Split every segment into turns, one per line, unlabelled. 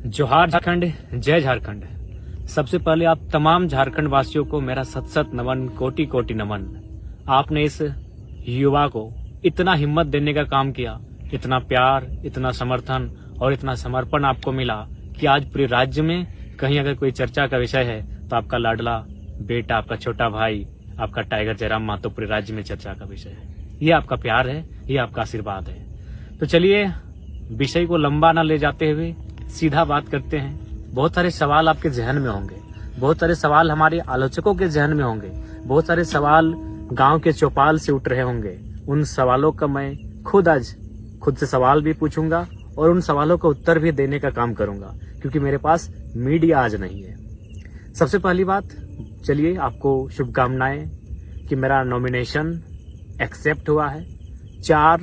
जोहार झारखंड, जय झारखंड। सबसे पहले आप तमाम झारखंड वासियों को मेरा सत सत नमन, कोटि कोटि नमन। आपने इस युवा को इतना हिम्मत देने का काम किया, इतना प्यार, इतना समर्थन और इतना समर्पण आपको मिला कि आज पूरे राज्य में कहीं अगर कोई चर्चा का विषय है तो आपका लाडला बेटा, आपका छोटा भाई, आपका टाइगर जयराम महतो पूरे राज्य में चर्चा का विषय है। ये आपका प्यार है, ये आपका आशीर्वाद है। तो चलिए विषय को लंबा ना ले जाते हुए सीधा बात करते हैं। बहुत सारे सवाल आपके जहन में होंगे, बहुत सारे सवाल हमारे आलोचकों के जहन में होंगे, बहुत सारे सवाल गांव के चौपाल से उठ रहे होंगे। उन सवालों का मैं खुद से सवाल भी पूछूंगा और उन सवालों का उत्तर भी देने का काम करूंगा, क्योंकि मेरे पास मीडिया आज नहीं है। सबसे पहली बात, चलिए आपको शुभकामनाएं कि मेरा नॉमिनेशन एक्सेप्ट हुआ है। 4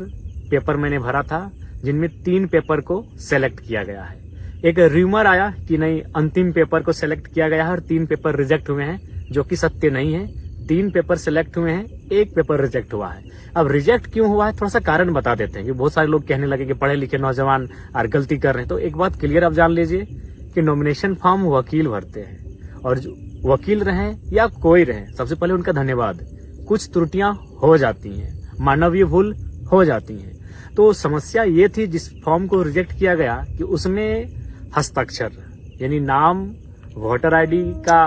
पेपर मैंने भरा था, जिनमें 3 पेपर को सेलेक्ट किया गया है। एक र्यूमर आया कि नहीं, अंतिम पेपर को सेलेक्ट किया गया है और 3 पेपर रिजेक्ट हुए हैं, जो कि सत्य नहीं है। 3 पेपर सेलेक्ट हुए हैं, 1 पेपर रिजेक्ट हुआ है। अब रिजेक्ट क्यों हुआ है, थोड़ा सा कारण बता देते हैं कि बहुत सारे लोग कहने लगे कि पढ़े लिखे नौजवान और गलती कर रहे हैं। तो एक बात क्लियर आप जान लीजिए कि नॉमिनेशन फॉर्म वकील भरते हैं, और जो वकील रहे या कोई रहे, सबसे पहले उनका धन्यवाद। कुछ त्रुटियां हो जाती हैं, मानवीय भूल हो जाती हैं। तो समस्या ये थी जिस फॉर्म को रिजेक्ट किया गया कि उसमें हस्ताक्षर यानी नाम, वोटर आईडी का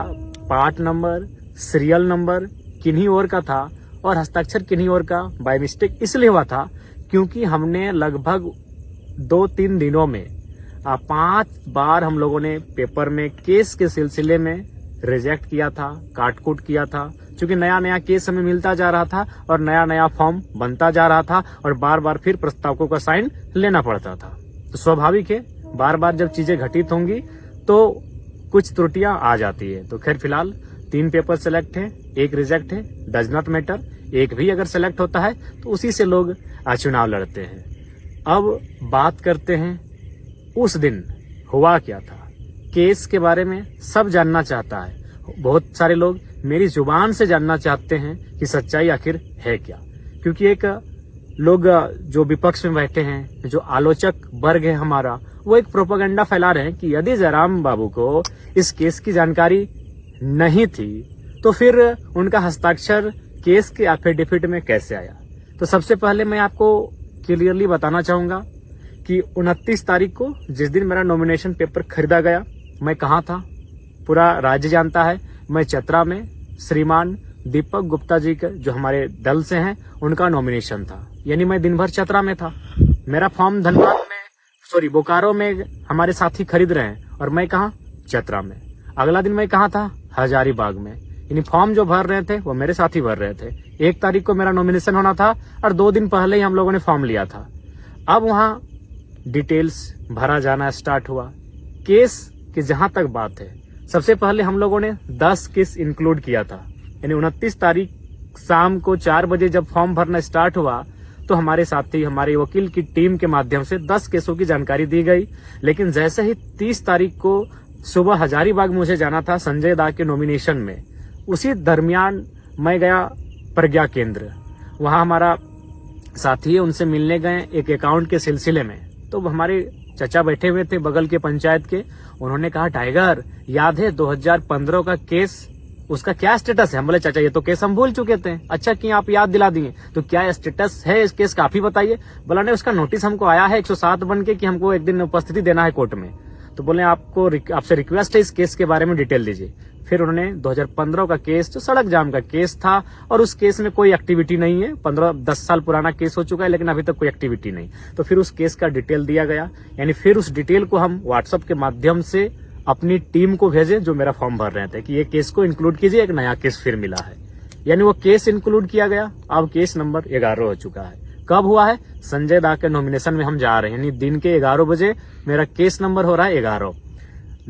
पार्ट नंबर, सीरियल नंबर किन्हीं और का था और हस्ताक्षर किन्हीं और का बाय मिस्टेक इसलिए हुआ था क्योंकि हमने लगभग 2-3 दिनों में 5 बार हम लोगों ने पेपर में केस के सिलसिले में रिजेक्ट किया था, काटकूट किया था, क्योंकि नया नया केस हमें मिलता जा रहा था और नया नया फॉर्म बनता जा रहा था और बार बार फिर प्रस्तावकों का साइन लेना पड़ता था। तो स्वाभाविक है, बार बार जब चीजें घटित होंगी तो कुछ त्रुटियां आ जाती है। तो खैर फिलहाल 3 पेपर सेलेक्ट है, 1 रिजेक्ट है, डज नॉट मैटर। 1 भी अगर सेलेक्ट होता है तो उसी से लोग चुनाव लड़ते हैं। अब बात करते हैं उस दिन हुआ क्या था। केस के बारे में सब जानना चाहता है, बहुत सारे लोग मेरी जुबान से जानना चाहते हैं कि सच्चाई आखिर है क्या। क्योंकि एक लोग जो विपक्ष में बैठे हैं, जो आलोचक वर्ग है हमारा, वो एक प्रोपेगेंडा फैला रहे हैं कि यदि जयराम बाबू को इस केस की जानकारी नहीं थी तो फिर उनका हस्ताक्षर केस के एफिडेविट में कैसे आया। तो सबसे पहले मैं आपको क्लियरली बताना चाहूंगा कि 29 तारीख को जिस दिन मेरा नॉमिनेशन पेपर खरीदा गया, मैं कहाँ था पूरा राज्य जानता है। मैं चतरा में श्रीमान दीपक गुप्ता जी के, जो हमारे दल से हैं, उनका नॉमिनेशन था। यानी मैं दिन भर चतरा में था। मेरा फॉर्म बोकारो में हमारे साथी खरीद रहे हैं और मैं कहाँ, चतरा में। अगला दिन मैं कहाँ था, हजारीबाग में। यानी फॉर्म जो भर रहे थे वो मेरे साथी भर रहे थे। 1 तारीख को मेरा नॉमिनेशन होना था और 2 दिन पहले ही हम लोगों ने फॉर्म लिया था। अब वहाँ डिटेल्स भरा जाना स्टार्ट हुआ। केस की जहां तक बात है, सबसे पहले हम लोगों ने 10 केस इंक्लूड किया था। यानी 29 तारीख शाम को 4 बजे जब फॉर्म भरना स्टार्ट हुआ तो हमारे साथी, हमारे वकील की टीम के माध्यम से 10 केसों की जानकारी दी गई। लेकिन जैसे ही 30 तारीख को सुबह हजारीबाग मुझे जाना था संजय दा के नॉमिनेशन में, उसी दरमियान मैं गया प्रज्ञा केंद्र। वहां हमारा साथी है, उनसे मिलने गए एक अकाउंट के सिलसिले में। तो हमारे चचा बैठे हुए थे बगल के पंचायत के। उन्होंने कहा, टाइगर याद है 2015 का केस, उसका क्या स्टेटस है? हम बोले चाचा ये तो केस हम भूल चुके थे। अच्छा कि आप याद दिला दिए, तो क्या स्टेटस है इस केस का, आप ही बताइए। बोला नहीं, उसका नोटिस हमको आया है 107 बन के कि हमको एक दिन उपस्थिति देना है कोर्ट में। तो बोले आपसे रिक्वेस्ट है इस केस के बारे में डिटेल दीजिए। फिर उन्होंने 2015 का केस, जो सड़क जाम का केस था, और उस केस में कोई एक्टिविटी नहीं है, 15-10 साल पुराना केस हो चुका है, लेकिन अभी तक कोई एक्टिविटी नहीं। तो फिर उस केस का डिटेल दिया गया। यानी फिर उस डिटेल को हम व्हाट्सएप के माध्यम से अपनी टीम को भेजे जो मेरा फॉर्म भर रहे थे कि ये केस को इंक्लूड कीजिए, एक नया केस फिर मिला है। यानी वो केस इंक्लूड किया गया। अब केस नंबर 11 हो चुका है। कब हुआ है? संजय दा के नॉमिनेशन में हम जा रहे हैं, यानी दिन के 11 बजे मेरा केस नंबर हो रहा है 11।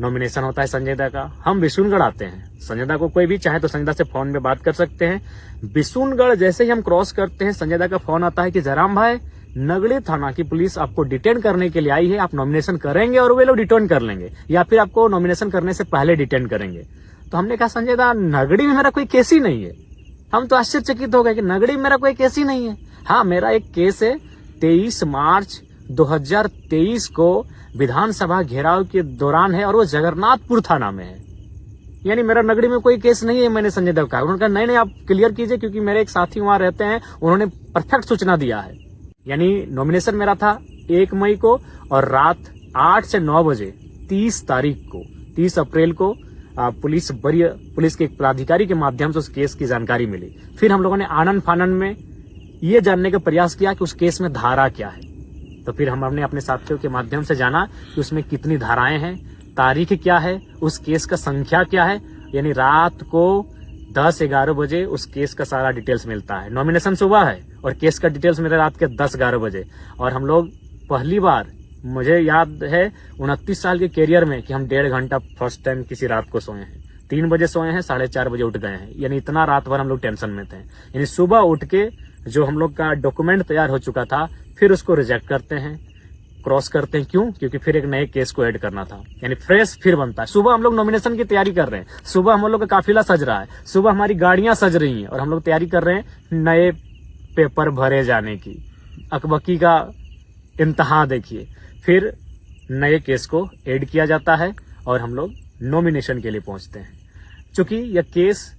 नॉमिनेशन होता है संजय दा का। हम बिशुनगढ़ आते हैं। संजय दा को कोई भी चाहे तो संजय दा से फोन में बात कर सकते हैं। बिशुनगढ़ जैसे ही हम क्रॉस करते हैं, संजय दा का फोन आता है कि जयराम भाई, नगड़ी थाना की पुलिस आपको डिटेन करने के लिए आई है, आप नॉमिनेशन करेंगे और वे लोग डिटेन कर लेंगे, या फिर आपको नॉमिनेशन करने से पहले डिटेन करेंगे। तो हमने कहा, संजय दा, नगड़ी में मेरा कोई केस ही नहीं है। हम तो आश्चर्यचकित हो गए कि नगड़ी में मेरा कोई केस ही नहीं है। हाँ, मेरा एक केस है 23 मार्च 2023 को विधानसभा घेराव के दौरान है और वो जगन्नाथपुर थाना में है। यानी मेरा नगरी में कोई केस नहीं है, मैंने संजय देव कहा। उन्होंने कहा नहीं आप क्लियर कीजिए, क्योंकि मेरे एक साथी वहां रहते हैं, उन्होंने परफेक्ट सूचना दिया है। यानी नॉमिनेशन मेरा था 1 मई को और रात 8 से 9 बजे 30 अप्रैल को वरीय पुलिस के एक पदाधिकारी के माध्यम से उस केस की जानकारी मिली। फिर हम लोगों ने आनन फानन में ये जानने का प्रयास किया कि उस केस में धारा क्या है। तो फिर हमने अपने साथियों के माध्यम से जाना कि उसमें कितनी धाराएं हैं, तारीख क्या है, उस केस का संख्या क्या है। यानी रात को 10-11 बजे उस केस का सारा डिटेल्स मिलता है। नॉमिनेशन सुबह है और केस का डिटेल्स मेरे रात के 10-11 बजे। और हम लोग पहली बार, मुझे याद है 29 साल के कैरियर में, कि हम 1.5 घंटा फर्स्ट टाइम किसी रात को सोए हैं। 3 बजे सोए हैं, 4:30 बजे उठ गए हैं। यानी इतना रात भर हम लोग टेंशन में थे। यानी सुबह उठ के जो हम लोग का डॉक्यूमेंट तैयार हो चुका था, फिर उसको रिजेक्ट करते हैं, क्रॉस करते हैं। क्यों? क्योंकि फिर एक नए केस को ऐड करना था। यानी फ्रेश फिर बनता है। सुबह हम लोग नॉमिनेशन की तैयारी कर रहे हैं, सुबह हम लोग का काफिला सज रहा है, सुबह हमारी गाड़ियां सज रही हैं और हम लोग तैयारी कर रहे हैं नए पेपर भरे जाने की। अकबकी का इंतहा देखिए। फिर नए केस को ऐड किया जाता है और हम लोग नॉमिनेशन के लिए पहुंचते हैं। चूंकि यह केस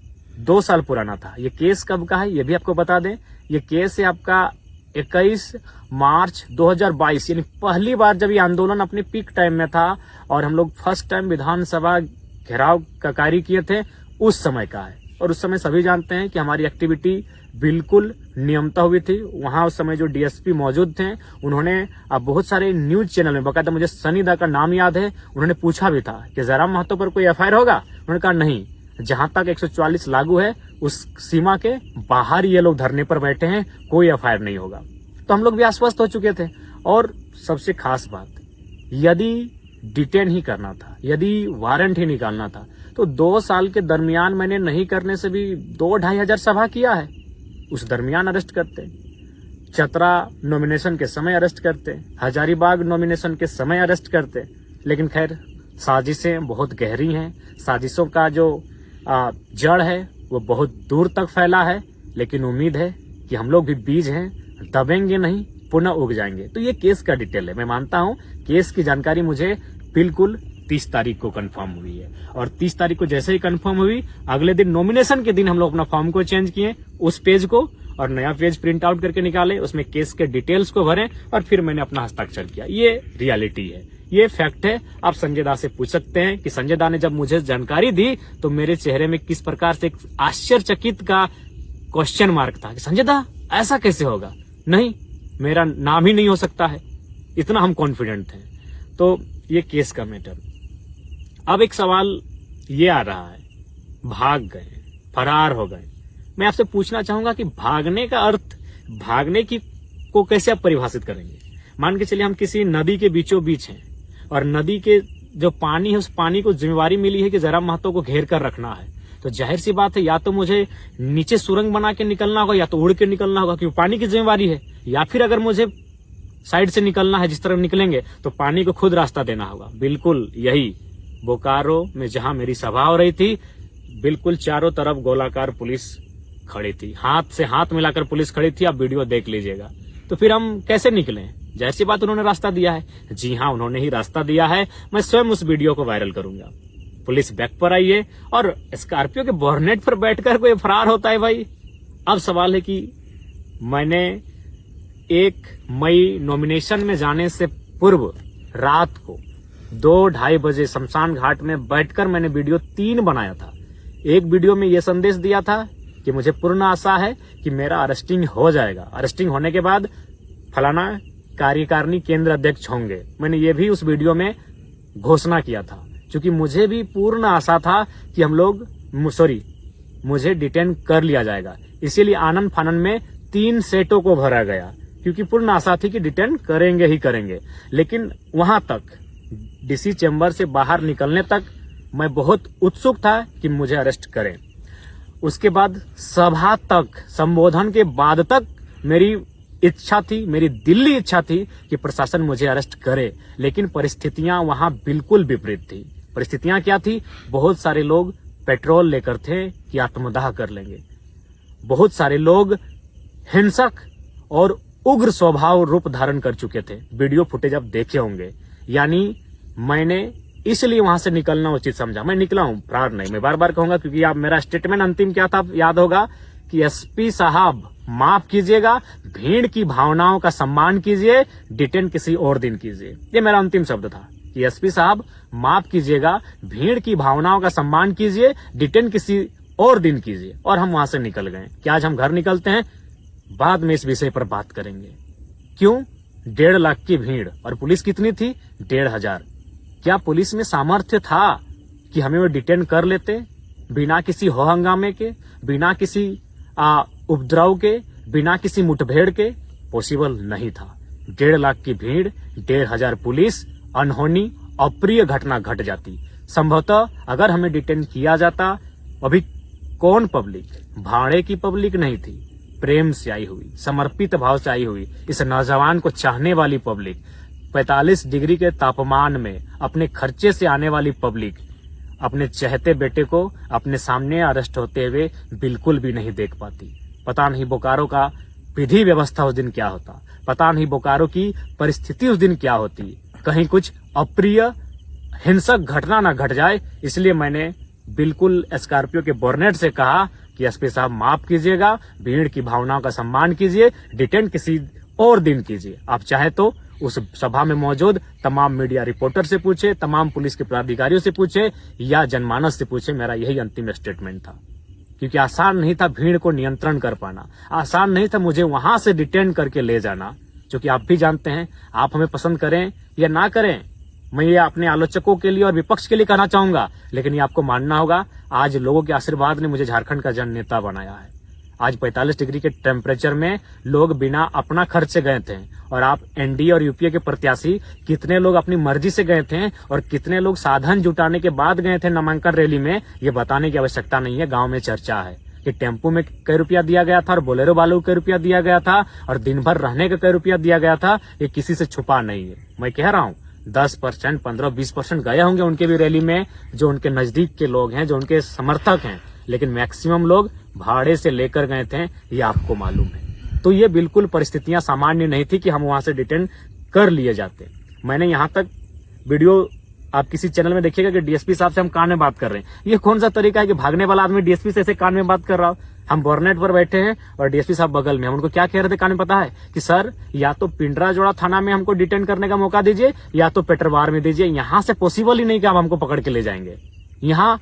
2 साल पुराना था। ये केस कब का है ये भी आपको बता दें। ये केस है आपका 21 मार्च 2022। यानी पहली बार जब ये आंदोलन अपने पीक टाइम में था और हम लोग फर्स्ट टाइम विधानसभा घेराव का कार्य किए थे, उस समय का है। और उस समय सभी जानते हैं कि हमारी एक्टिविटी बिल्कुल नियमता हुई थी। वहां उस समय जो डीएसपी मौजूद थे, उन्होंने अब बहुत सारे न्यूज चैनल में, बकायदा मुझे सनी दा का नाम याद है, उन्होंने पूछा भी था कि जयराम महतो पर कोई एफआईआर होगा। उन्होंने कहा नहीं, जहां तक 144 लागू है उस सीमा के बाहर ये लोग धरने पर बैठे हैं, कोई एफआईआर नहीं होगा। तो हम लोग भी आश्वस्त हो चुके थे। और सबसे खास बात, यदि डिटेन ही करना था, यदि वारंट ही निकालना था, तो 2 साल के दरमियान मैंने नहीं करने से भी 2-2.5 हजार सभा किया है। उस दरमियान अरेस्ट करते, चतरा नॉमिनेशन के समय अरेस्ट करते, हजारीबाग नॉमिनेशन के समय अरेस्ट करते। लेकिन खैर, साजिशें बहुत गहरी हैं। साजिशों का जो जड़ है वो बहुत दूर तक फैला है। लेकिन उम्मीद है कि हम लोग भी बीज हैं, दबेंगे नहीं, पुनः उग जाएंगे। तो ये केस का डिटेल है। मैं मानता हूं केस की जानकारी मुझे बिल्कुल 30 तारीख को कंफर्म हुई है। और 30 तारीख को जैसे ही कंफर्म हुई, अगले दिन नॉमिनेशन के दिन हम लोग अपना फॉर्म को चेंज किए, उस पेज को, और नया पेज प्रिंट आउट करके निकाले, उसमें केस के डिटेल्स को भरें और फिर मैंने अपना हस्ताक्षर किया। ये रियलिटी है, ये फैक्ट है। आप संजय दा से पूछ सकते हैं कि संजय दा ने जब मुझे जानकारी दी तो मेरे चेहरे में किस प्रकार से एक आश्चर्यचकित का क्वेश्चन मार्क था कि संजय दा ऐसा कैसे होगा। नहीं, मेरा नाम ही नहीं हो सकता है, इतना हम कॉन्फिडेंट थे। तो ये केस का मैटर। अब एक सवाल ये आ रहा है, भाग गए, फरार हो गए। मैं आपसे पूछना चाहूंगा कि भागने का अर्थ, भागने की को कैसे आप परिभाषित करेंगे। मान के चलिए हम किसी नदी के बीचों बीच हैं और नदी के जो पानी है, उस पानी को जिम्मेवारी मिली है कि जयराम महतो को घेर कर रखना है। तो जाहिर सी बात है, या तो मुझे नीचे सुरंग बना के निकलना होगा या तो उड़ के निकलना होगा, क्योंकि पानी की जिम्मेवारी है। या फिर अगर मुझे साइड से निकलना है, जिस तरह निकलेंगे, तो पानी को खुद रास्ता देना होगा। बिल्कुल यही बोकारो में जहां मेरी सभा हो रही थी, बिल्कुल चारों तरफ गोलाकार पुलिस खड़ी थी, हाथ से हाथ मिलाकर पुलिस खड़ी थी। आप वीडियो देख लीजिएगा। तो फिर हम कैसे निकले? जाहिर सी बात, उन्होंने रास्ता दिया है। जी हाँ, उन्होंने ही रास्ता दिया है। मैं स्वयं उस वीडियो को वायरल करूंगा। पुलिस बैक पर आई है और स्कॉर्पियो के बोर्नेट पर बैठकर कोई फरार होता है भाई। अब सवाल है कि मैंने 1 मई नॉमिनेशन में जाने से पूर्व रात को 2-2:30 बजे शमशान घाट में बैठकर मैंने वीडियो 3 बनाया था। एक वीडियो में यह संदेश दिया था कि मुझे पूर्ण आशा है कि मेरा अरेस्टिंग हो जाएगा, अरेस्टिंग होने के बाद फलाना कार्यकारिणी केंद्र अध्यक्ष होंगे। मैंने ये भी उस वीडियो में घोषणा किया था, क्योंकि मुझे भी पूर्ण आशा था कि मुझे डिटेन कर लिया जाएगा। इसीलिए आनन फानन में 3 सेटों को भरा गया, क्योंकि पूर्ण आशा थी कि डिटेन करेंगे ही करेंगे। लेकिन वहां तक, डीसी चैम्बर से बाहर निकलने तक मैं बहुत उत्सुक था कि मुझे अरेस्ट करें। उसके बाद सभा तक, संबोधन के बाद तक मेरी इच्छा थी, मेरी दिल्ली इच्छा थी कि प्रशासन मुझे अरेस्ट करे। लेकिन परिस्थितियां वहां बिल्कुल विपरीत थी। परिस्थितियां क्या थी? बहुत सारे लोग पेट्रोल लेकर थे कि आत्मदाह कर लेंगे। बहुत सारे लोग हिंसक और उग्र स्वभाव रूप धारण कर चुके थे। वीडियो फुटेज आप देखे होंगे। यानी मैंने इसलिए वहां से निकलना उचित समझा। मैं निकला हूं, फरार नहीं। मैं बार बार कहूंगा क्योंकि आप मेरा स्टेटमेंट अंतिम क्या था याद होगा कि एसपी साहब माफ कीजिएगा, भीड़ की भावनाओं का सम्मान कीजिए, डिटेन किसी और दिन कीजिए। ये मेरा अंतिम शब्द था कि एसपी साहब माफ कीजिएगा, भीड़ की भावनाओं का सम्मान कीजिए, डिटेन किसी और दिन कीजिए। और हम वहां से निकल गए। क्या आज हम घर निकलते हैं? बाद में इस विषय पर बात करेंगे। क्यों? 1.5 लाख की भीड़ और पुलिस कितनी थी? 1,500। क्या पुलिस में सामर्थ्य था कि हमें वो डिटेन कर लेते बिना किसी हो हंगामे के, बिना किसी उपद्रव के, बिना किसी मुठभेड़ के? पॉसिबल नहीं था। 1.5 लाख की भीड़, 1,500 पुलिस, अनहोनी अप्रिय घटना घट जाती। संभवतः अगर हमें डिटेन किया जाता, अभी कौन पब्लिक, भाड़े की पब्लिक नहीं थी, प्रेम से आई हुई, समर्पित भाव से आई हुई, इस नौजवान को चाहने वाली पब्लिक, 45 डिग्री के तापमान में अपने खर्चे से आने वाली पब्लिक अपने चहते बेटे को अपने सामने अरेस्ट होते हुए बिल्कुल भी नहीं देख पाती। पता नहीं बोकारो का विधि व्यवस्था उस दिन क्या होता, पता नहीं बोकारो की परिस्थिति उस दिन क्या होती। कहीं कुछ अप्रिय हिंसक घटना न घट जाए, इसलिए मैंने बिल्कुल स्कॉर्पियो के बोर्नेट से कहा कि एसपी साहब माफ कीजिएगा, भीड़ की भावनाओं का सम्मान कीजिए, डिटेन किसी और दिन कीजिए। आप चाहे तो उस सभा में मौजूद तमाम मीडिया रिपोर्टर से पूछे, तमाम पुलिस के पदाधिकारियों से पूछे या जनमानस से पूछे। मेरा यही अंतिम स्टेटमेंट था, क्योंकि आसान नहीं था भीड़ को नियंत्रण कर पाना, आसान नहीं था मुझे वहां से डिटेन करके ले जाना। जो कि आप भी जानते हैं, आप हमें पसंद करें या ना करें, मैं ये अपने आलोचकों के लिए और विपक्ष के लिए कहना चाहूंगा, लेकिन ये आपको मानना होगा, आज लोगों के आशीर्वाद ने मुझे झारखंड का जन नेता बनाया है। आज 45 डिग्री के टेम्परेचर में लोग बिना अपना खर्च से गए थे, और आप एनडीए और यूपीए के प्रत्याशी कितने लोग अपनी मर्जी से गए थे और कितने लोग साधन जुटाने के बाद गए थे नामांकन रैली में, ये बताने की आवश्यकता नहीं है। गांव में चर्चा है कि टेम्पो में कई रुपया दिया गया था और बोलेरो वालों को कई रुपया दिया गया था और दिन भर रहने का कई रुपया दिया गया था। ये किसी से छुपा नहीं है। मैं कह रहा हूँ 10%, 15-20% गए होंगे उनके भी रैली में, जो उनके नजदीक के लोग हैं, जो उनके समर्थक हैं, लेकिन मैक्सिमम लोग भाड़े से लेकर गए थे, ये आपको मालूम है। तो ये बिल्कुल परिस्थितियां सामान्य नहीं थी कि हम वहां से डिटेन कर लिए जाते। मैंने यहां तक वीडियो आप किसी चैनल में देखिएगा कि डीएसपी साहब से हम कान में बात कर रहे हैं। ये कौन सा तरीका है कि भागने वाला आदमी डीएसपी से ऐसे कान में बात कर रहा हो? हम बोर्नेट पर बैठे हैं और डीएसपी साहब बगल में। हम उनको क्या कह रहे थे कान में पता है? कि सर या तो पिंडराजोड़ा थाना में हमको डिटेन करने का मौका दीजिए या तो पेटरवार में दीजिए। यहाँ से पॉसिबल ही नहीं कि आप हमको पकड़ के ले जाएंगे। यहाँ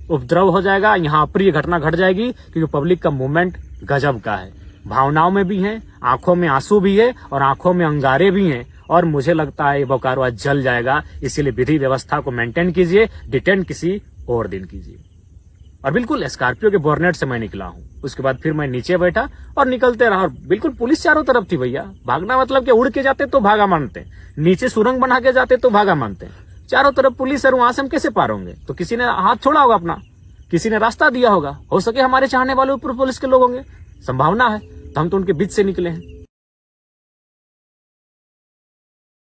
उपद्रव हो जाएगा, यहाँ अप्रिय घटना घट जाएगी, क्योंकि पब्लिक का मूवमेंट गजब का है। भावनाओं में भी है, आंखों में आंसू भी है और आंखों में अंगारे भी हैं। और मुझे लगता है बोकारो आज जल जाएगा। इसीलिए विधि व्यवस्था को मेंटेन कीजिए, डिटेन किसी और दिन कीजिए। और बिल्कुल स्कॉर्पियो के बोर्नेट से मैं निकला हूँ। उसके बाद फिर मैं नीचे बैठा और निकलते रहा। और बिल्कुल पुलिस चारों तरफ थी भैया। भागना मतलब कि उड़ के जाते तो भागा मानते, नीचे सुरंग बना के जाते तो भागा मानते। चारों तरफ पुलिस है, वहां से हम कैसे पार होंगे? तो किसी ने हाथ छोड़ा होगा अपना, किसी ने रास्ता दिया होगा। हो सके हमारे चाहने वाले ऊपर पुलिस के लोग होंगे, संभावना है। तो हम तो उनके बीच से निकले हैं।